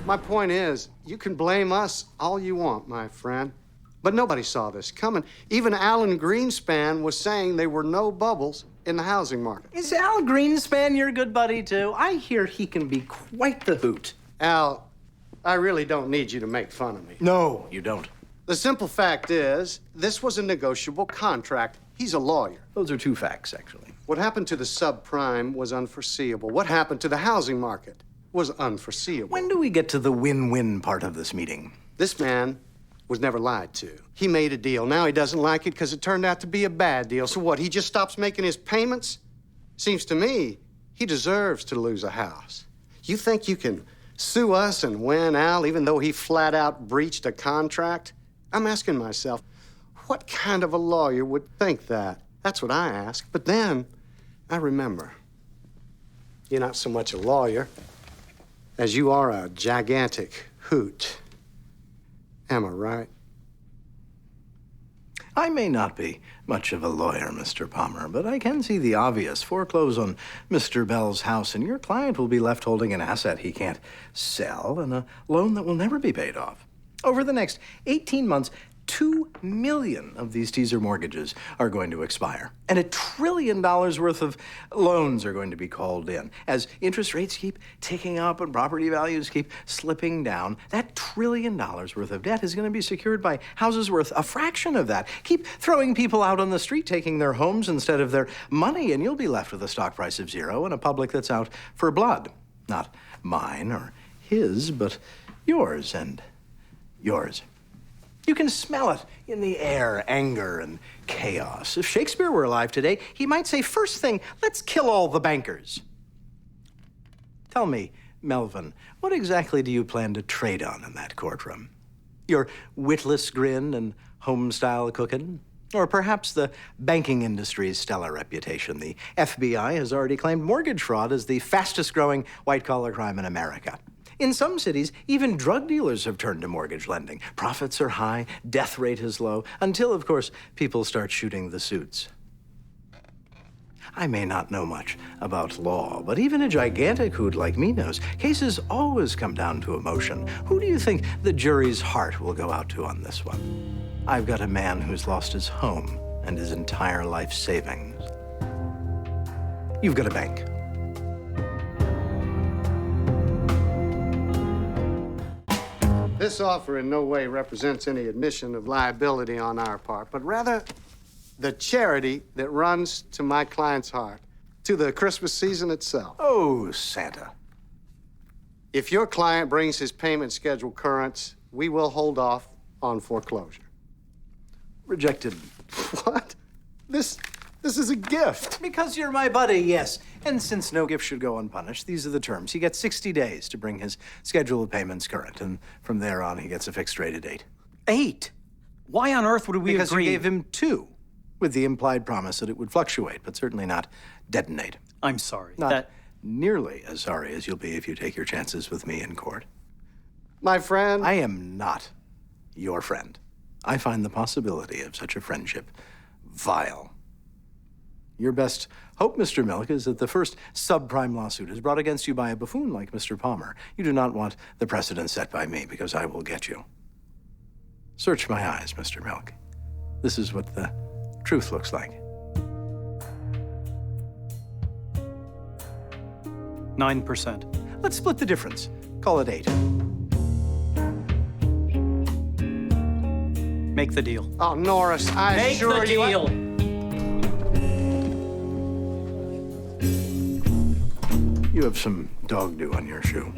My point is, you can blame us all you want, my friend. But nobody saw this coming. Even Alan Greenspan was saying there were no bubbles in the housing market. Is Al Greenspan your good buddy, too? I hear he can be quite the hoot. Al, I really don't need you to make fun of me. No, you don't. The simple fact is, this was a negotiable contract. He's a lawyer. Those are two facts, actually. What happened to the subprime was unforeseeable. What happened to the housing market was unforeseeable. When do we get to the win-win part of this meeting? This man was never lied to. He made a deal. Now he doesn't like it because it turned out to be a bad deal. So what, he just stops making his payments? Seems to me he deserves to lose a house. You think you can sue us and win, Al, even though he flat out breached a contract? I'm asking myself, what kind of a lawyer would think that? That's what I ask. But then I remember, you're not so much a lawyer as you are a gigantic hoot. Am I right? I may not be much of a lawyer, Mr. Palmer, but I can see the obvious. Foreclose on Mr. Bell's house, and your client will be left holding an asset he can't sell and a loan that will never be paid off. Over the next 18 months, 2 million of these teaser mortgages are going to expire, and $1 trillion worth of loans are going to be called in. As interest rates keep ticking up and property values keep slipping down, that $1 trillion worth of debt is going to be secured by houses worth a fraction of that. Keep throwing people out on the street, taking their homes instead of their money, and you'll be left with a stock price of zero and a public that's out for blood. Not mine or his, but yours and yours. You can smell it in the air, anger and chaos. If Shakespeare were alive today, he might say, first thing, let's kill all the bankers. Tell me, Melvin, what exactly do you plan to trade on in that courtroom? Your witless grin and home-style cooking? Or perhaps the banking industry's stellar reputation? The FBI has already claimed mortgage fraud as the fastest-growing white-collar crime in America. In some cities, even drug dealers have turned to mortgage lending. Profits are high, death rate is low, until, of course, people start shooting the suits. I may not know much about law, but even a gigantic hoot like me knows cases always come down to emotion. Who do you think the jury's heart will go out to on this one? I've got a man who's lost his home and his entire life savings. You've got a bank. This offer in no way represents any admission of liability on our part, but rather the charity that runs to my client's heart, to the Christmas season itself. Oh, Santa. If your client brings his payment schedule current, we will hold off on foreclosure. Rejected. What? This is a gift. Because you're my buddy, yes. And since no gift should go unpunished, these are the terms. He gets 60 days to bring his schedule of payments current, and from there on, he gets a fixed rate of 8. 8? Why on earth would we because agree? Because you gave him 2, with the implied promise that it would fluctuate, but certainly not detonate. I'm sorry. Not nearly as sorry as you'll be if you take your chances with me in court. My friend? I am not your friend. I find the possibility of such a friendship vile. Your best hope, Mr. Milk, is that the first subprime lawsuit is brought against you by a buffoon like Mr. Palmer. You do not want the precedent set by me, because I will get you. Search my eyes, Mr. Milk. This is what the truth looks like. 9%. Let's split the difference. Call it 8. Make the deal. Oh, Norris, I assure you... Make the deal! You have some dog dew on your shoe.